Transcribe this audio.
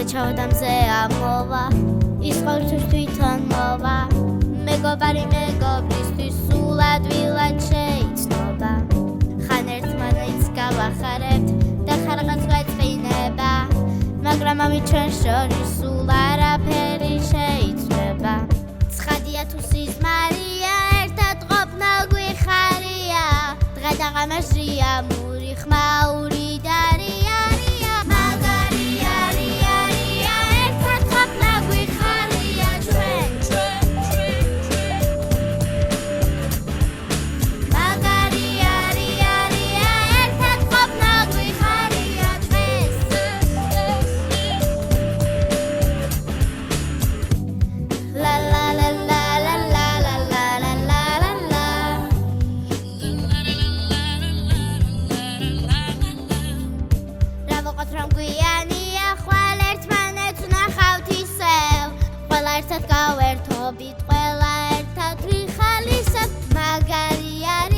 ჩაოდამზე ამოვა ის ყოველთვის თვითონ მოვა მეგობარი მეგობრისთვის სულად ვილად შეიცნობა ხან ერთმანეთს გავახარებთ და ხარღაც გვეწყინება მაგრამ ამით ჩვენ შორის სულ არაფერი შეიცვლება ცხადია თუ სიზმარია ერთად ყოფნა გვიხარია დღე და ღამეშია მური ხმაური და ერთად გავერთობით ყველა ერთად ვიხალისებ მაგარი არის